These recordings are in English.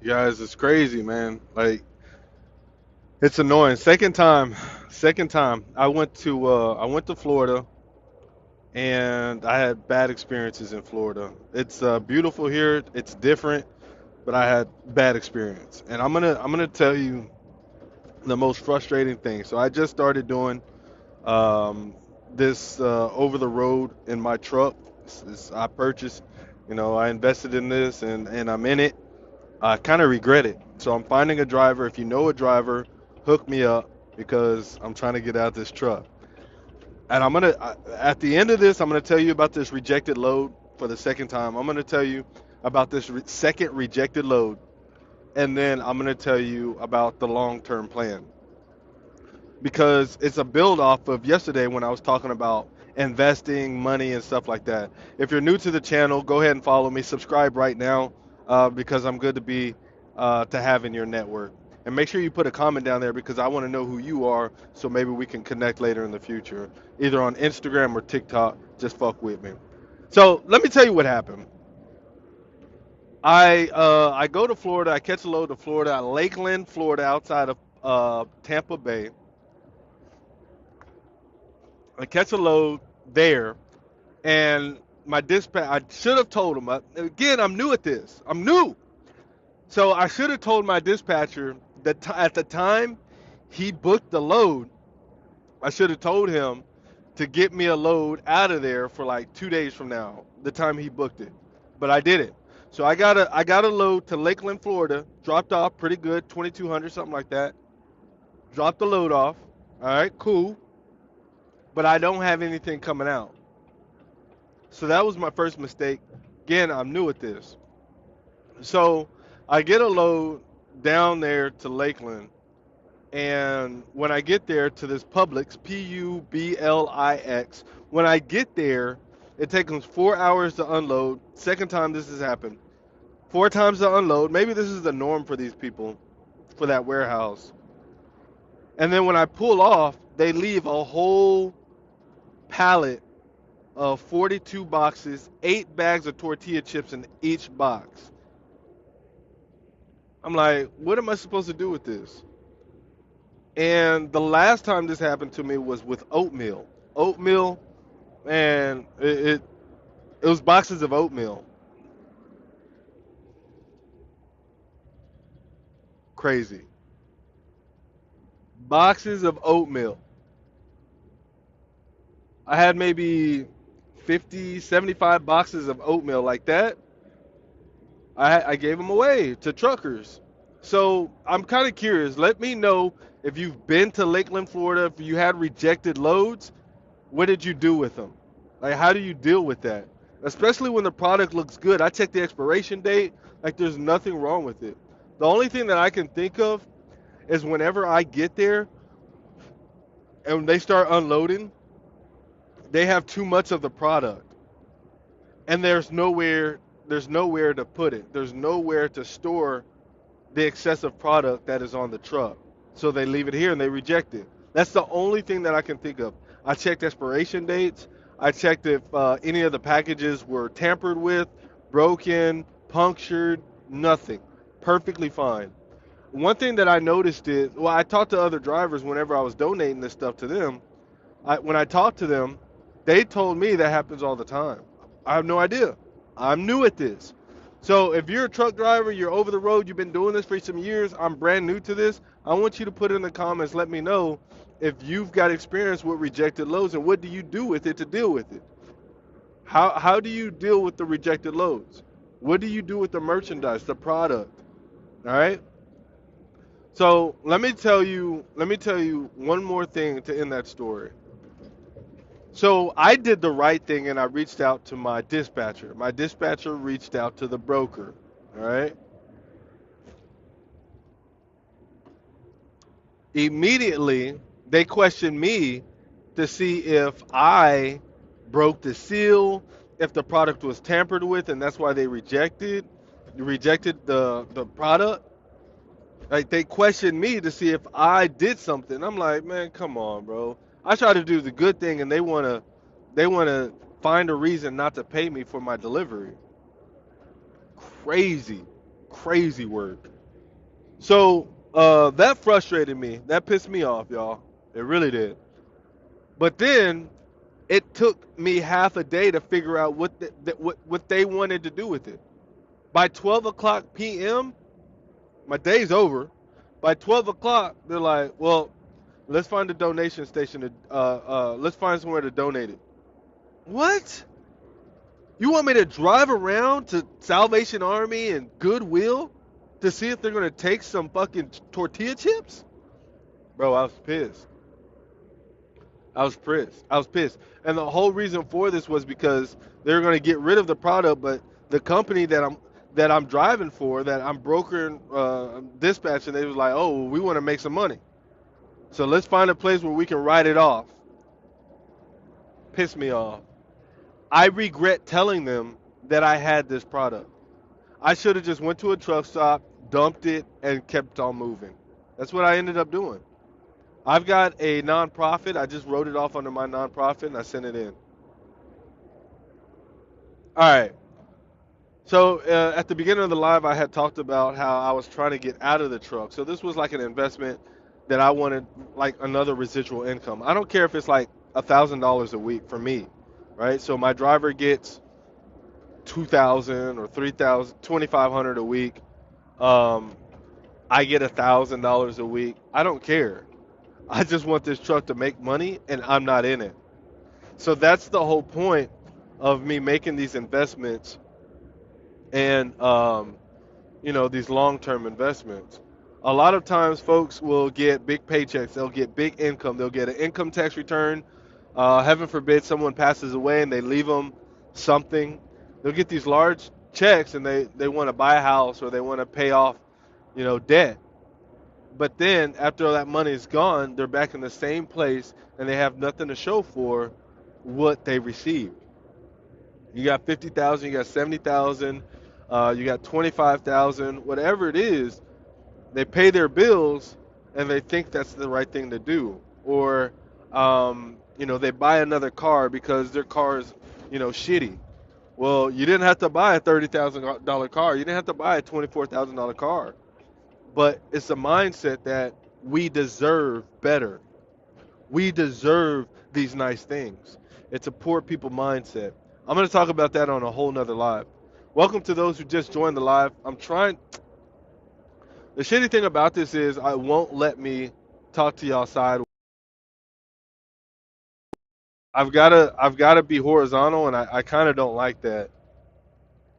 Guys, it's crazy, man. Like, it's annoying. Second time I went to Florida and I had bad experiences in Florida. It's beautiful here. It's different, but I had bad experience. And I'm gonna tell you the most frustrating thing. So I just started doing um, this over the road in my truck. I purchased, I invested in this and I'm in it. I kind of regret it. So I'm finding a driver. If you know a driver, hook me up because I'm trying to get out this truck. And at the end of this, I'm gonna tell you about this rejected load for the second time. I'm gonna tell you about this second rejected load, and then I'm gonna tell you about the long-term plan because it's a build off of yesterday when I was talking about investing money and stuff like that. If you're new to the channel, go ahead and follow me. Subscribe right now because I'm good to be to have in your network. And make sure you put a comment down there because I want to know who you are so maybe we can connect later in the future, either on Instagram or TikTok. Just fuck with me. So let me tell you what happened. I go to Florida. I catch a load to Florida, Lakeland, Florida, outside of Tampa Bay. I catch a load there, and my dispatch. I should have told him. Again, I'm new at this. I'm new, so I should have told my dispatcher that at the time he booked the load. I should have told him to get me a load out of there for like 2 days from now. The time he booked it, but I did it. So I got a load to Lakeland, Florida. Dropped off pretty good, 2,200 something like that. Dropped the load off. All right, cool. But I don't have anything coming out. So that was my first mistake. Again, I'm new at this. So I get a load down there to Lakeland, and when I get there to this Publix, Publix, when I get there, it takes them 4 hours to unload. Second time this has happened. 4 times to unload. Maybe this is the norm for these people, for that warehouse. And then when I pull off, they leave a whole pallet of 42 boxes, 8 bags of tortilla chips in each box. I'm like, what am I supposed to do with this? And the last time this happened to me was with oatmeal. Oatmeal, and it was boxes of oatmeal. Crazy. Boxes of oatmeal. I had maybe 50, 75 boxes of oatmeal like that. I gave them away to truckers. So I'm kind of curious. Let me know if you've been to Lakeland, Florida, if you had rejected loads. What did you do with them? Like, how do you deal with that? Especially when the product looks good. I check the expiration date. Like, there's nothing wrong with it. The only thing that I can think of is whenever I get there and they start unloading, they have too much of the product, and there's nowhere to put it. There's nowhere to store the excessive product that is on the truck. So they leave it here and they reject it. That's the only thing that I can think of. I checked expiration dates. I checked if any of the packages were tampered with, broken, punctured, nothing. Perfectly fine. One thing that I noticed is, well, I talked to other drivers whenever I was donating this stuff to them. When I talked to them, they told me that happens all the time. I have no idea. I'm new at this. So if you're a truck driver, you're over the road, you've been doing this for some years, I'm brand new to this, I want you to put in the comments, let me know if you've got experience with rejected loads and what do you do with it to deal with it? How do you deal with the rejected loads? What do you do with the merchandise, the product? All right? So let me tell you one more thing to end that story. So I did the right thing and I reached out to my dispatcher. My dispatcher reached out to the broker. All right. Immediately, they questioned me to see if I broke the seal, if the product was tampered with, and that's why they rejected the product. Like they questioned me to see if I did something. I'm like, man, come on, bro. I try to do the good thing, and they wanna find a reason not to pay me for my delivery. Crazy, crazy work. So that frustrated me. That pissed me off, y'all. It really did. But then it took me half a day to figure out what they wanted to do with it. By 12 o'clock p.m., my day's over. By 12 o'clock, they're like, well, let's find a donation station to, let's find somewhere to donate it. What? You want me to drive around to Salvation Army and Goodwill to see if they're going to take some fucking tortilla chips? Bro, I was pissed. I was pissed. I was pissed. And the whole reason for this was because they're going to get rid of the product, but the company that I'm driving for, that I'm brokering, dispatching, they was like, oh, well, we want to make some money. So let's find a place where we can write it off. Piss me off. I regret telling them that I had this product. I should have just went to a truck stop, dumped it, and kept on moving. That's what I ended up doing. I've got a nonprofit. I just wrote it off under my nonprofit and I sent it in. All right. So at the beginning of the live, I had talked about how I was trying to get out of the truck. So this was like an investment that I wanted, like another residual income. I don't care if it's like $1,000 a week for me, right? So my driver gets 2,000 or 3,000, 2,500 a week. Um, I get $1,000 a week. I don't care. I just want this truck to make money, and I'm not in it. So that's the whole point of me making these investments and these long-term investments. A lot of times, folks will get big paychecks. They'll get big income. They'll get an income tax return. Heaven forbid someone passes away and they leave them something. They'll get these large checks and they want to buy a house or they want to pay off, debt. But then after all that money is gone, they're back in the same place and they have nothing to show for what they received. You got 50,000, you got 70,000, you got 25,000, whatever it is. They pay their bills and they think that's the right thing to do, or they buy another car because their car is shitty. Well, you didn't have to buy a $30,000 car. You didn't have to buy a $24,000 car. But it's a mindset that we deserve better. We deserve these nice things. It's a poor people mindset. I'm going to talk about that on a whole nother live. Welcome to those who just joined the live. The shitty thing about this is I won't let me talk to y'all side. I've gotta be horizontal, and I kind of don't like that.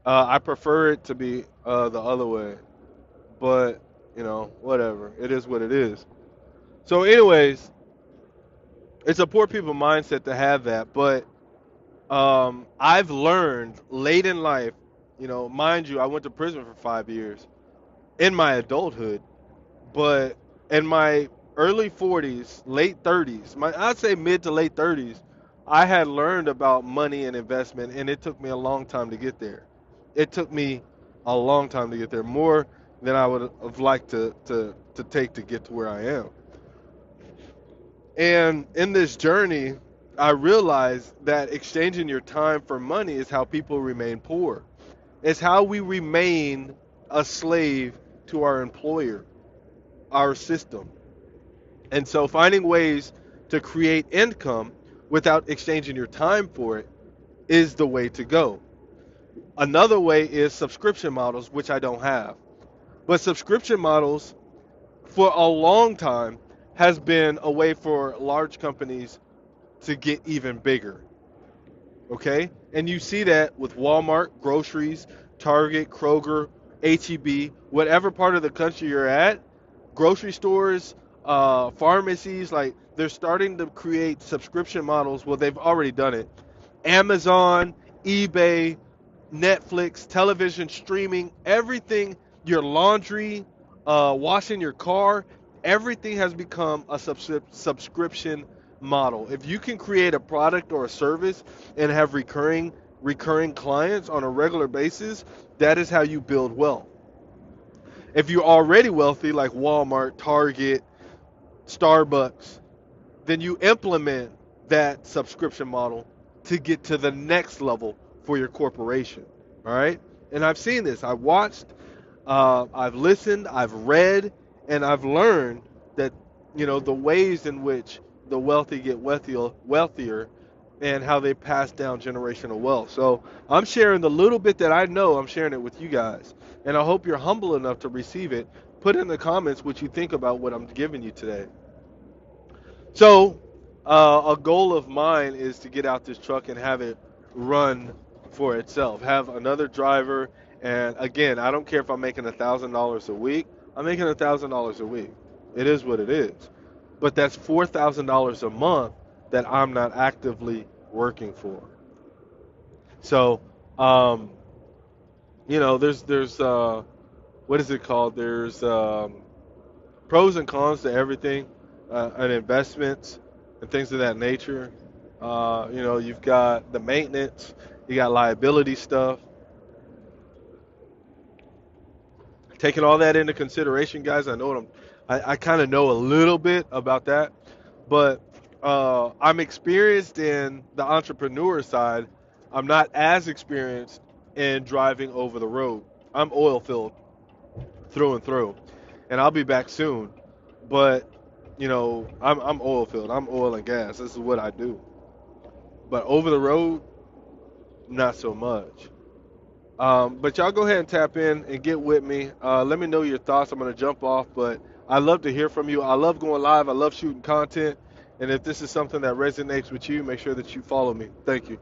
I prefer it to be the other way, but whatever. It is what it is. So, anyways, it's a poor people mindset to have that, but I've learned late in life, mind you, I went to prison for 5 years in my adulthood, but in my early 40s, late 30s, I'd say mid to late 30s, I had learned about money and investment, and it took me a long time to get there. It took me a long time to get there, more than I would have liked to take to get to where I am. And in this journey, I realized that exchanging your time for money is how people remain poor. It's how we remain a slave to our employer, our system. And so finding ways to create income without exchanging your time for it is the way to go. Another way is subscription models, which I don't have. But subscription models for a long time has been a way for large companies to get even bigger. Okay? And you see that with Walmart, groceries, Target, Kroger, HEB, whatever part of the country you're at, grocery stores, pharmacies, like they're starting to create subscription models. Well, they've already done it. Amazon, eBay, Netflix, television, streaming, everything, your laundry, washing your car, everything has become a subscription model. If you can create a product or a service and have recurring clients on a regular basis, that is how you build wealth. If you're already wealthy, like Walmart, Target, Starbucks, then you implement that subscription model to get to the next level for your corporation. All right? And I've seen this. I watched I've listened, I've read, and I've learned that, the ways in which the wealthy get wealthier, and how they pass down generational wealth. So I'm sharing the little bit that I know, I'm sharing it with you guys. And I hope you're humble enough to receive it. Put in the comments what you think about what I'm giving you today. So, a goal of mine is to get out this truck and have it run for itself. Have another driver, and again, I don't care if I'm making $1,000 a week. I'm making $1,000 a week. It is what it is. But that's $4,000 a month that I'm not actively working for. So, um, there's what is it called? There's pros and cons to everything, and investments and things of that nature. You've got the maintenance, you got liability stuff. Taking all that into consideration, guys, I know I kind of know a little bit about that, but I'm experienced in the entrepreneur side. I'm not as experienced in driving over the road. I'm oil filled through and through, and I'll be back soon. But I'm oil filled. I'm oil and gas. This is what I do. But over the road, not so much. But y'all go ahead and tap in and get with me. Let me know your thoughts. I'm gonna jump off, but I love to hear from you. I love going live. I love shooting content. And if this is something that resonates with you, make sure that you follow me. Thank you.